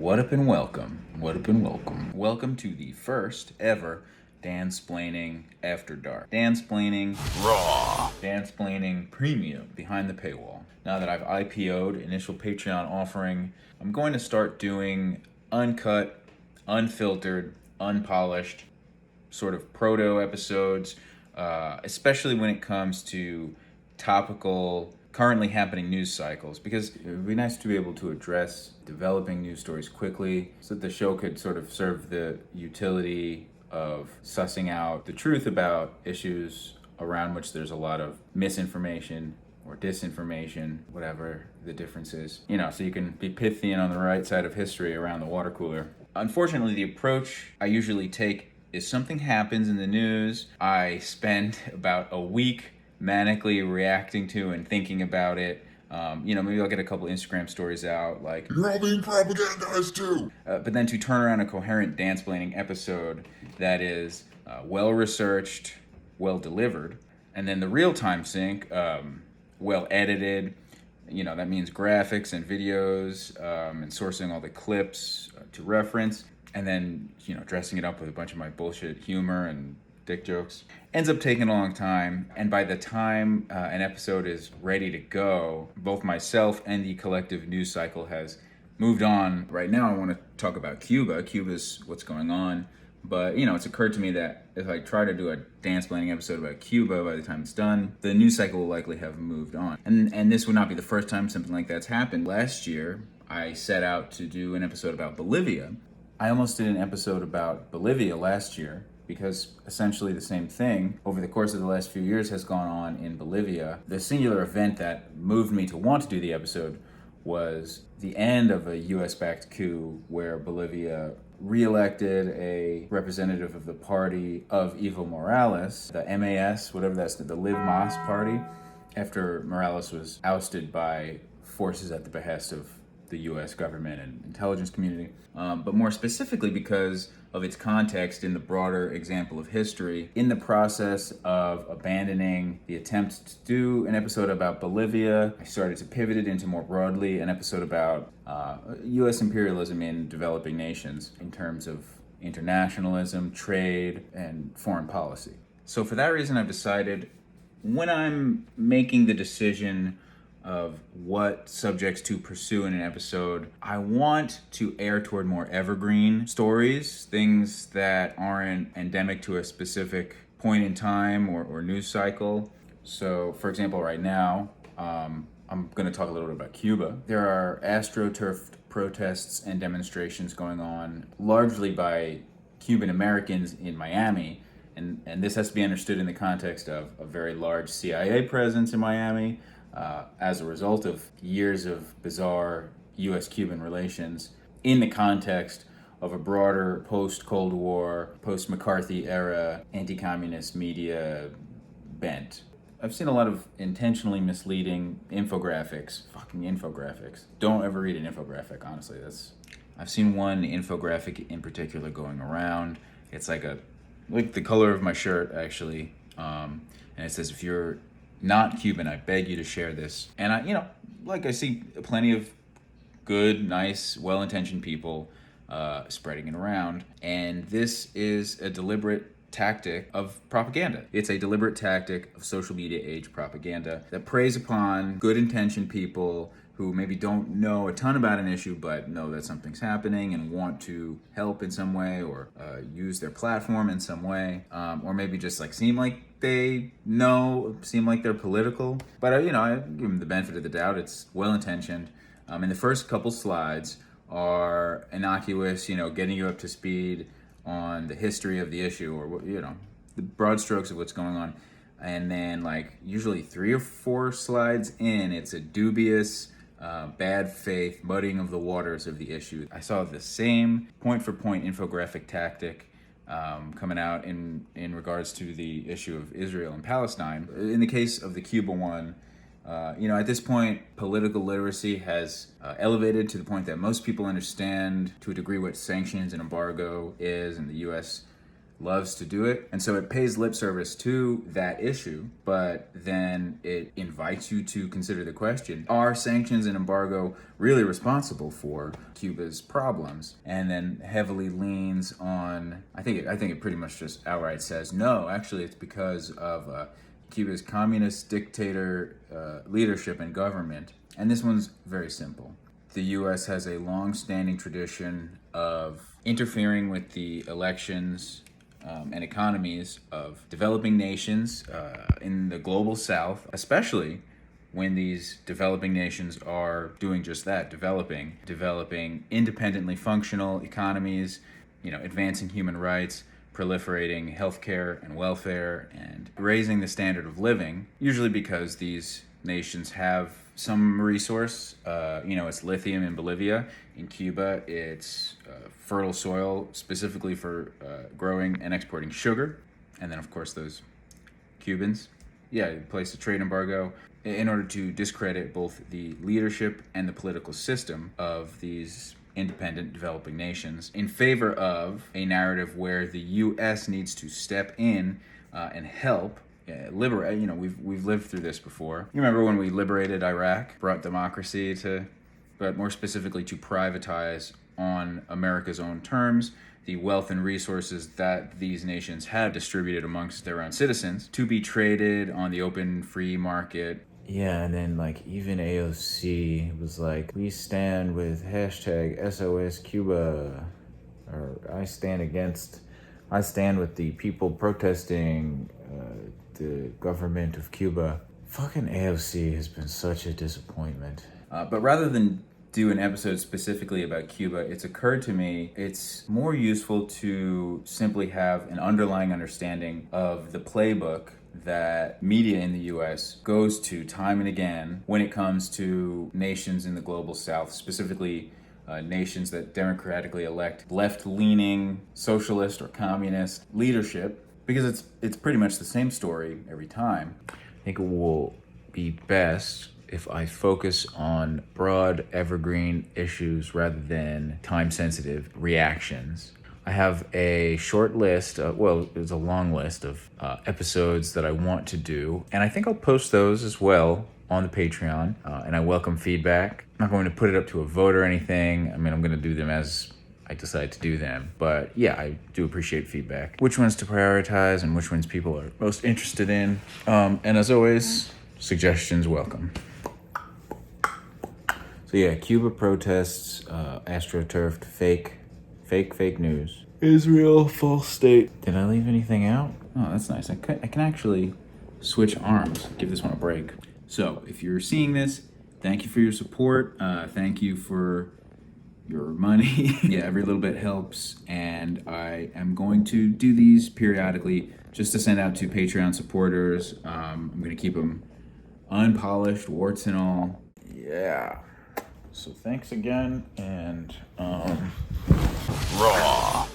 What up and welcome. What up and welcome. Welcome to the first ever DANSPLAINING After Dark. DANSPLAINING Raw. DANSPLAINING Premium behind the paywall. Now that I've IPO'd initial Patreon offering, I'm going to start doing uncut, unfiltered, unpolished sort of proto episodes, especially when it comes to topical, currently happening news cycles, because it would be nice to be able to address developing news stories quickly so that the show could sort of serve the utility of sussing out the truth about issues around which there's a lot of misinformation or disinformation, whatever the difference is. So you can be pithy and on the right side of history around the water cooler. Unfortunately, the approach I usually take is something happens in the news, I spend about a week manically reacting to and thinking about it. Maybe I'll get a couple Instagram stories out, like, "You're all being propagandized too!" But then to turn around a coherent DANSPLAINING episode that is well-researched, well-delivered, and then the real-time sync, well-edited. That means graphics and videos, and sourcing all the clips to reference, and then, dressing it up with a bunch of my bullshit humor and dick jokes. Ends up taking a long time, and by the time an episode is ready to go, both myself and the collective news cycle has moved on. Right now I want to talk about Cuba. Cuba's what's going on, but it's occurred to me that if I try to do a DANSPLAINING episode about Cuba, by the time it's done, the news cycle will likely have moved on. And this would not be the first time something like that's happened. Last year, I set out to do an episode about Bolivia. I almost did an episode about Bolivia last year, because essentially the same thing over the course of the last few years has gone on in Bolivia. The singular event that moved me to want to do the episode was the end of a US-backed coup where Bolivia re-elected a representative of the party of Evo Morales, the MAS, whatever that's, the Live Mas party, after Morales was ousted by forces at the behest of the US government and intelligence community, but more specifically because of its context in the broader example of history. In the process of abandoning the attempt to do an episode about Bolivia, I started to pivot it into more broadly an episode about US imperialism in developing nations in terms of internationalism, trade, and foreign policy. So for that reason, I've decided when I'm making the decision of what subjects to pursue in an episode, I want to err toward more evergreen stories, things that aren't endemic to a specific point in time or news cycle. So, for example, right now, I'm going to talk a little bit about Cuba. There are AstroTurf protests and demonstrations going on, largely by Cuban Americans in Miami, and this has to be understood in the context of a very large CIA presence in Miami, as a result of years of bizarre US-Cuban relations in the context of a broader post-Cold War, post-McCarthy era anti-communist media bent. I've seen a lot of intentionally misleading infographics. Fucking infographics. Don't ever read an infographic, honestly. I've seen one infographic in particular going around. It's like the color of my shirt, actually. And it says, if you're not Cuban, I beg you to share this. And I see plenty of good, nice, well-intentioned people spreading it around. And this is a deliberate tactic of propaganda. It's a deliberate tactic of social media age propaganda that preys upon good-intentioned people who maybe don't know a ton about an issue, but know that something's happening and want to help in some way, or use their platform in some way, or maybe just seem like they know, seem like they're political. But I give them the benefit of the doubt. It's well-intentioned. And the first couple slides are innocuous, getting you up to speed on the history of the issue, or the broad strokes of what's going on. And then usually 3 or 4 slides in, it's a dubious, bad faith muddying of the waters of the issue. I saw the same point-for-point infographic tactic coming out in regards to the issue of Israel and Palestine. In the case of the Cuba one, at this point, political literacy has elevated to the point that most people understand to a degree what sanctions and embargo is, and the U.S. loves to do it. And so it pays lip service to that issue, but then it invites you to consider the question, are sanctions and embargo really responsible for Cuba's problems? And then heavily leans on, I think it pretty much just outright says, no, actually it's because of Cuba's communist dictator leadership and government. And this one's very simple. The U.S. has a long-standing tradition of interfering with the elections and economies of developing nations in the global south, especially when these developing nations are doing just that, developing independently functional economies, advancing human rights, proliferating healthcare and welfare, and raising the standard of living, usually because these nations have some resource. It's lithium in Bolivia. In Cuba, it's fertile soil specifically for growing and exporting sugar. And then, of course, those Cubans, place a trade embargo in order to discredit both the leadership and the political system of these independent developing nations in favor of a narrative where the U.S. needs to step in and help liberate. We've lived through this before. You remember when we liberated Iraq, brought democracy to, but more specifically to privatize on America's own terms, the wealth and resources that these nations have distributed amongst their own citizens to be traded on the open free market. Yeah, and then even AOC was like, we stand with hashtag SOS Cuba, or I stand with the people protesting the government of Cuba. Fucking AOC has been such a disappointment. But rather than do an episode specifically about Cuba, it's occurred to me it's more useful to simply have an underlying understanding of the playbook that media in the U.S. goes to time and again when it comes to nations in the global south, specifically nations that democratically elect left-leaning socialist or communist leadership, because it's pretty much the same story every time. I think it will be best if I focus on broad, evergreen issues rather than time-sensitive reactions. I have a short list, it's a long list of episodes that I want to do, and I think I'll post those as well on the Patreon, and I welcome feedback. I'm not going to put it up to a vote or anything. I'm going to do them as I decide to do them, but yeah, I do appreciate feedback. Which ones to prioritize and which ones people are most interested in, and as always, suggestions welcome. So yeah, Cuba protests, astroturfed, fake news. Israel, false state. Did I leave anything out? Oh, that's nice. I can actually switch arms, give this one a break. So if you're seeing this, thank you for your support. Thank you for your money. Yeah, every little bit helps. And I am going to do these periodically just to send out to Patreon supporters. I'm going to keep them unpolished, warts and all. Yeah. So thanks again, and Raw.